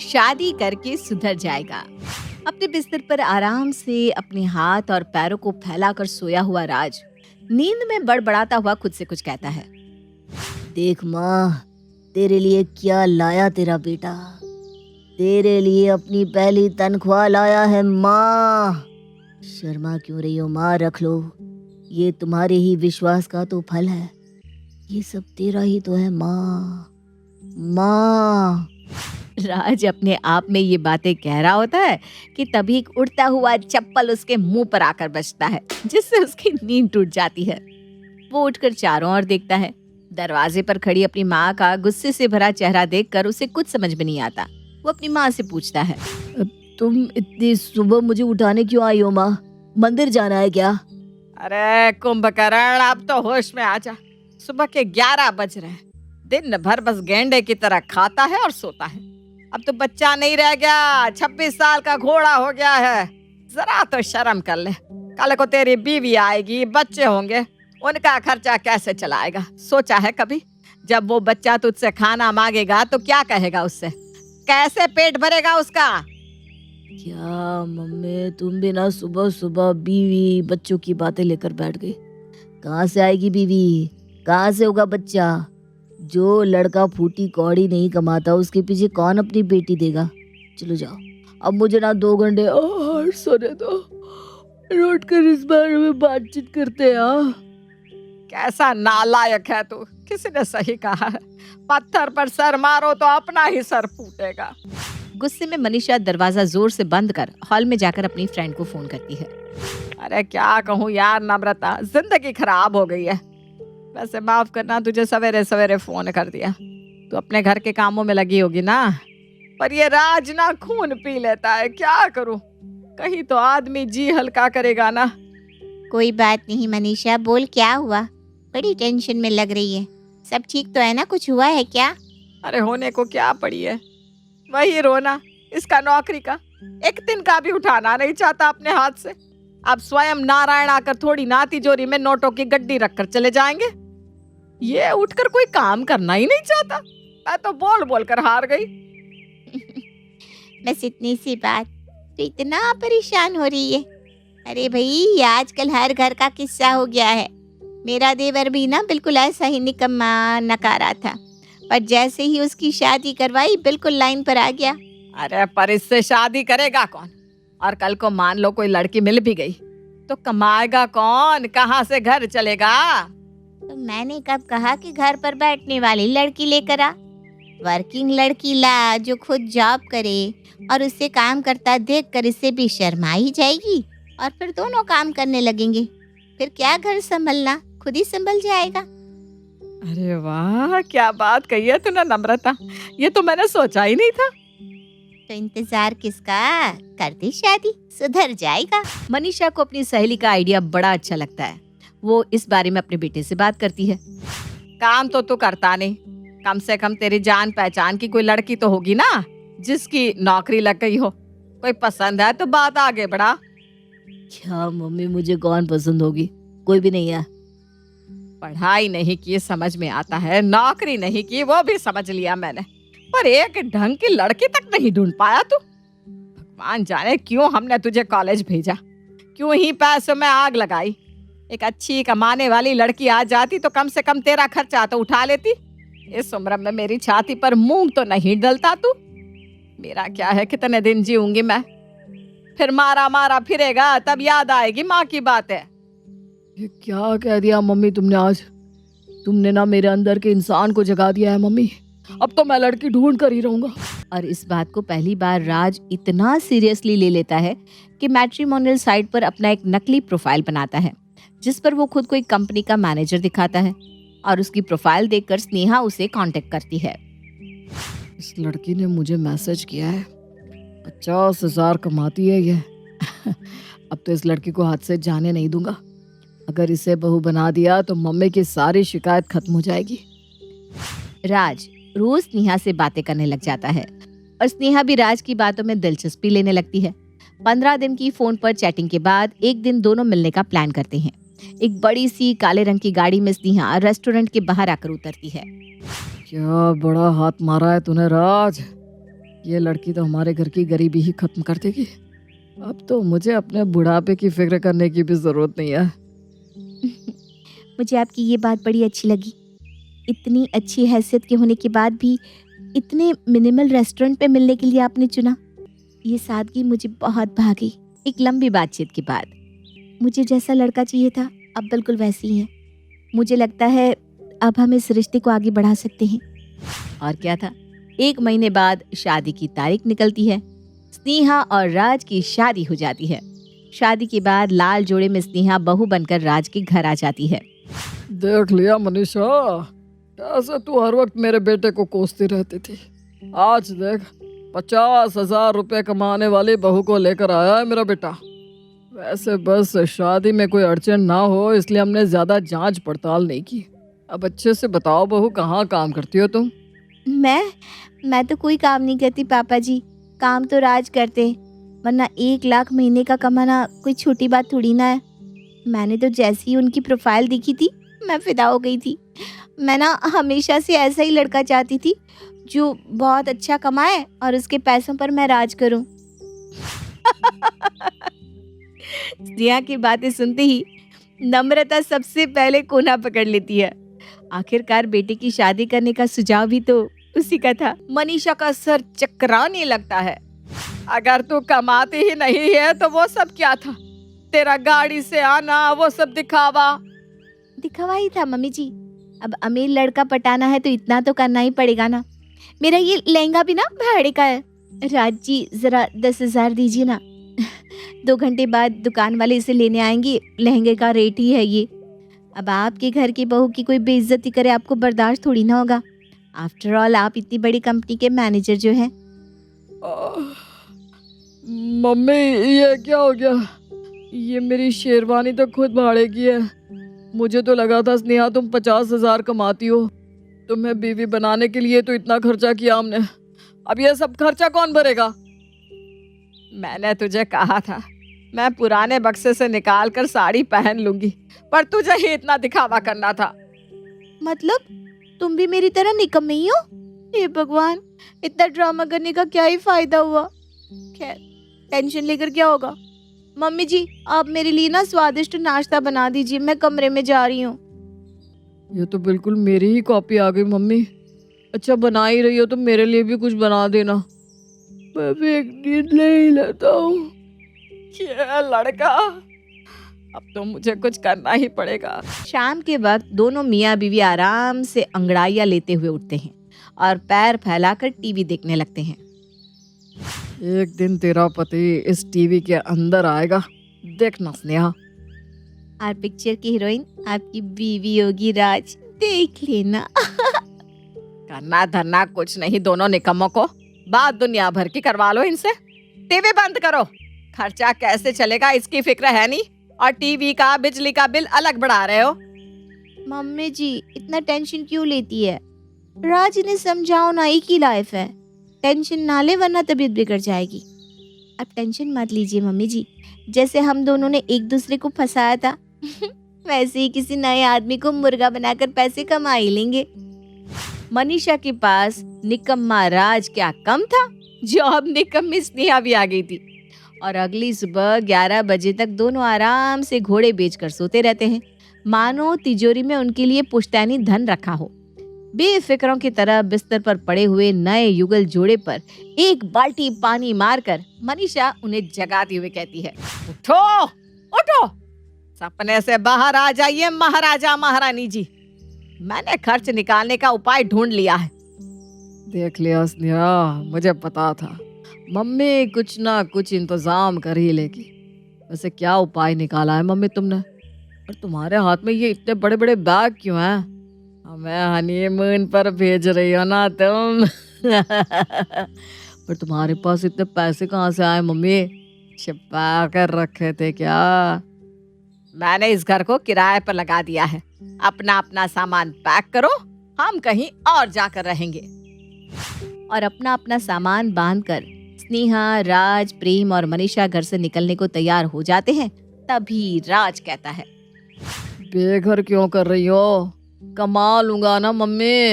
शादी करके सुधर जाएगा। अपने बिस्तर पर आराम से अपने हाथ और पैरों को फैलाकर सोया हुआ राज नींद में बड़बड़ाता हुआ खुद से कुछ कहता है। देख माँ, तेरे लिए क्या लाया तेरा बेटा। तेरे लिए अपनी पहली तनख्वाह लाया है माँ। शर्मा क्यों रही हो माँ, रख लो। ये तुम्हारे ही विश्वास का तो फल है। ये सब तेरा ही तो है माँ। माँ। राज अपने आप में ये बातें कह रहा होता है कि तभी एक उड़ता हुआ चप्पल उसके मुंह पर आकर बजता है, जिससे उसकी नींद टूट जाती है। वो उठकर चारों ओर देखता है। दरवाजे पर खड़ी अपनी माँ का गुस्से से भरा चेहरा देखकर उसे कुछ समझ में नहीं आता। वो अपनी माँ से पूछता है, तुम इतनी सुबह मुझे उठाने क्यों आई हो माँ? मंदिर जाना है क्या? अरे कुंभकर्ण, अब तो होश में आ जा। सुबह के 11 बज रहे हैं। दिन भर बस गेंडे की तरह खाता है और सोता है। अब तो बच्चा नहीं रह गया, 26 साल का घोड़ा हो गया है। जरा तो शर्म कर ले। कल को तेरी बीवी आएगी, बच्चे होंगे, उनका खर्चा कैसे चलाएगा? सोचा है कभी? जब वो बच्चा तुझसे खाना मांगेगा तो क्या कहेगा उससे? कैसे पेट भरेगा उसका? क्या मम्मी, तुम भी ना सुबह सुबह बीवी बच्चों की बातें लेकर बैठ गई। कहाँ से आएगी बीवी? कहाँ से होगा बच्चा? जो लड़का फूटी कौड़ी नहीं कमाता उसके पीछे कौन अपनी बेटी देगा? चलो जाओ, अब मुझे ना 2 घंटे और सोने दो। लौट कर इस बारे में बातचीत करते हैं। कैसा नालायक है तू। किसी ने सही कहा है, पत्थर पर सर मारो तो अपना ही सर फूटेगा। गुस्से में मनीषा दरवाजा जोर से बंद कर हॉल में जाकर अपनी फ्रेंड को फोन करती है। अरे क्या कहूँ यार नम्रता, जिंदगी खराब हो गई है। वैसे माफ करना, तुझे सवेरे सवेरे फोन कर दिया। तू अपने घर के कामों में लगी होगी ना। पर ये राज ना खून पी लेता है, क्या करूँ? कहीं तो आदमी जी हल्का करेगा ना। कोई बात नहीं मनीषा, बोल क्या हुआ? बड़ी टेंशन में लग रही है। सब ठीक तो है ना? कुछ हुआ है क्या? अरे होने को क्या पड़ी है, वही रोना। इसका नौकरी का एक दिन का भी उठाना नहीं चाहता अपने हाथ से। अब स्वयं नारायण आकर थोड़ी ना तिजोरी में नोटों की गड्डी रखकर चले जाएंगे। ये उठकर कोई काम करना ही नहीं चाहता। मैं तो बोल बोल कर हार गई। बस इतनी सी बात तो इतना परेशान हो रही है? अरे भाई, ये आजकल हर घर का किस्सा हो गया है। मेरा देवर भी ना बिल्कुल ऐसा ही निकम्मा नकारा था, पर जैसे ही उसकी शादी करवाई बिल्कुल लाइन पर आ गया। अरे पर इससे शादी करेगा कौन? और कल को मान लो कोई लड़की मिल भी गई तो कमाएगा कौन? कहाँ से घर चलेगा? तो मैंने कब कहा कि घर पर बैठने वाली लड़की लेकर आ? वर्किंग लड़की ला जो खुद जॉब करे, और उससे काम करता देखकर इससे भी शर्मा ही जाएगी और फिर दोनों काम करने लगेंगे। फिर क्या घर संभलना, खुद ही संभल जाएगा। अरे वाह, क्या बात कही है तूने नम्रता। ये तो मैंने सोचा ही नहीं था। तो इंतजार किसका? कर दे शादी, सुधर जाएगा। मनीषा को अपनी सहेली का आइडिया बड़ा अच्छा लगता है। वो इस बारे में अपने बेटे से बात करती है। काम तो तू करता नहीं, कम से कम तेरी जान पहचान की कोई लड़की तो होगी ना जिसकी नौकरी लग गई हो। कोई पसंद है तो बात आगे बढ़ा। क्या मम्मी, मुझे कौन पसंद होगी? कोई भी नहीं है। पढ़ाई नहीं की समझ में आता है, नौकरी नहीं की वो भी समझ लिया मैंने, पर एक ढंग की लड़की तक नहीं ढूंढ पाया तू। भगवान जाने क्यों हमने तुझे कॉलेज भेजा, क्यों ही पैसों में आग लगाई। एक अच्छी कमाने वाली लड़की आ जाती तो कम से कम तेरा खर्चा तो उठा लेती। इस उम्र में मेरी छाती पर मूंग तो नहीं डलता तू। मेरा क्या है, कितने दिन जीऊंगी मैं? फिर मारा मारा फिरेगा तब याद आएगी माँ की बातें। ये क्या कह दिया मम्मी तुमने आज? तुमने ना मेरे अंदर के इंसान को जगा दिया है मम्मी। अब तो मैं लड़की ढूंढ कर ही रहूंगा। और इस बात को पहली बार राज इतना सीरियसली ले लेता है कि मैट्रिमोनियल साइट पर अपना एक नकली प्रोफाइल बनाता है, जिस पर वो खुद को एक कंपनी का मैनेजर दिखाता है। और उसकी प्रोफाइल देखकर स्नेहा उसे कांटेक्ट करती है। इस लड़की ने मुझे मैसेज किया है, 50,000 कमाती है ये। अब तो इस लड़की को हाथ से जाने नहीं दूंगा। अगर इसे बहू बना दिया तो मम्मी की सारी शिकायत खत्म हो जाएगी। राज रोज स्नेहा से बातें करने लग जाता है और स्नेहा भी राज की बातों में दिलचस्पी लेने लगती है। 15 दिन की फोन पर चैटिंग के बाद एक दिन दोनों मिलने का प्लान करते हैं। एक बड़ी सी काले रंग की गाड़ी में स्नेहा रेस्टोरेंट के बाहर आकर उतरती है। क्या बड़ा हाथ मारा है तूने राज। ये लड़की तो हमारे घर की गरीबी ही खत्म कर देगी। अब तो मुझे अपने बुढ़ापे की फिक्र करने की भी जरूरत नहीं है। मुझे आपकी ये बात बड़ी अच्छी लगी। इतनी अच्छी हैसियत के होने के बाद भी इतने मिनिमल रेस्टोरेंट पे मिलने के लिए आपने चुना। ये सादगी मुझे बहुत भा गई। एक लंबी बातचीत के बाद मुझे जैसा लड़का चाहिए था अब बिल्कुल वैसी ही है। मुझे लगता है अब हम इस रिश्ते को आगे बढ़ा सकते हैं। और क्या था, 1 महीने बाद शादी की तारीख निकलती है। स्नेहा और राज की शादी हो जाती है। शादी के बाद लाल जोड़े में स्नेहा बहू बनकर राज के घर आ जाती है। देख लिया मनीषा, कैसे तू हर वक्त मेरे बेटे को कोसती रहती थी। आज देख 50,000 रुपए कमाने वाली बहू को लेकर आया है मेरा बेटा। वैसे बस शादी में कोई अड़चन ना हो इसलिए हमने ज्यादा जांच पड़ताल नहीं की। अब अच्छे से बताओ बहू, कहाँ काम करती हो तुम? मैं तो कोई काम नहीं करती पापा जी। काम तो राज करते, वरना 1 लाख महीने का कमाना कोई छोटी बात थोड़ी ना है। मैंने तो जैसे ही उनकी प्रोफाइल देखी थी मैं फिदा हो गई थी। मैं ना हमेशा से ऐसा ही लड़का चाहती थी जो बहुत अच्छा कमाए और उसके पैसों पर मैं राज करूं। स्नेहा की बातें सुनते ही नम्रता सबसे पहले कोना पकड़ लेती है। आखिरकार बेटे की शादी करने का सुझाव भी तो उसी का था। मनीषा का सर चकराने लगता है। अगर तू कमाती ही नहीं है तो वो सब क्या था? तेरा गाड़ी से आना, वो सब दिखावा दिखावा ही था मम्मी जी। अब अमीर लड़का पटाना है तो इतना तो करना ही पड़ेगा ना। मेरा ये लहंगा भी ना भाड़े का है। राज जी जरा 10,000 दीजिए ना। 2 घंटे बाद दुकान वाले इसे लेने आएंगे। लहंगे का रेट ही है ये। अब आपके घर की बहू की कोई बेइज्जती करे आपको बर्दाश्त थोड़ी ना होगा। आफ्टर ऑल आप इतनी बड़ी कंपनी के मैनेजर जो हैं। मम्मी ये क्या हो गया? ये मेरी शेरवानी तो खुद भाड़े की है। मुझे तो लगा था स्नेहा तुम 50,000 कमाती हो। तुम्हें बीवी बनाने के लिए तो इतना खर्चा किया हमने। अब ये सब खर्चा कौन भरेगा? मैंने तुझे कहा था मैं पुराने बक्से से निकाल कर साड़ी पहन लूंगी, पर तुझे ही इतना दिखावा करना था। मतलब तुम भी मेरी तरह निकम्मे ही हो? हे भगवान, इतना ड्रामा करने का क्या ही फायदा हुआ। खैर टेंशन लेकर क्या होगा। मम्मी जी आप मेरे लिए ना स्वादिष्ट नाश्ता बना दीजिए, मैं कमरे में जा रही हूँ। ये तो बिल्कुल मेरी ही कॉपी आ गई मम्मी। अच्छा बना ही रही हो तो मेरे लिए भी कुछ बना देना। मैं भी एक नींद ले ही लेता हूँ। ये लड़का, अब तो मुझे कुछ करना ही पड़ेगा। शाम के वक्त दोनों मियाँ बीवी आराम से अंगड़ाइयाँ लेते हुए उठते हैं और पैर फैलाकर टीवी देखने लगते हैं। एक दिन तेरा पति इस टीवी के अंदर आएगा, देखना स्नेहा। और पिक्चर की हीरोइन आपकी बीवी होगी राज, देख लेना। करना धरना कुछ नहीं दोनों निकम्मों को। बात दुनिया भर की करवा लो इनसे। टीवी बंद करो। खर्चा कैसे चलेगा इसकी फिक्र है नहीं, और टीवी का बिजली का बिल अलग बढ़ा रहे हो। मम्मी जी इतना टेंशन क्यों लेती है? राज ने समझाओ ना, एक ही लाइफ है। टेंशन ना ले वरना तबीयत बिगड़ जाएगी। अब टेंशन मत लीजिए मम्मी जी। जैसे हम दोनों ने एक दूसरे को फंसाया था वैसे ही किसी नए आदमी को मुर्गा बनाकर पैसे कमा ही लेंगे। मनीषा के पास निकम्मा राज क्या कम था, जो अब निकम्मी स्नेहा भी आ गई थी। और अगली सुबह 11 बजे तक दोनों आराम से घोड़े बेचकर सोते रहते हैं, मानो तिजोरी में उनके लिए पुश्तैनी धन रखा हो। बेफिक्रों की तरह बिस्तर पर पड़े हुए नए युगल जोड़े पर एक बाल्टी पानी मारकर मनीषा उन्हें जगाती हुए कहती है, उठो उठो, सपने से बाहर आ जाइए महाराजा महारानी जी। मैंने खर्च निकालने का उपाय ढूंढ लिया है। देख लिया स्नेहा, मुझे पता था मम्मी कुछ ना कुछ इंतजाम कर ही लेगी। वैसे क्या उपाय निकाला है मम्मी तुमने? और तुम्हारे हाथ में ये इतने बड़े बड़े बैग क्यों हैं? हमें हनीमून पर भेज रही हो ना तुम। पर तुम्हारे पास इतने पैसे कहाँ से आए मम्मी? छिपा कर रखे थे क्या? मैंने इस घर को किराए पर लगा दिया है। अपना अपना सामान पैक करो, हम कहीं और जाकर रहेंगे। और अपना अपना सामान बांधकर स्नेहा, राज, प्रेम और मनीषा घर से निकलने को तैयार हो जाते हैं। तभी राज कहता है, बेघर क्यों कर रही हो? कमा लूंगा ना मम्मी।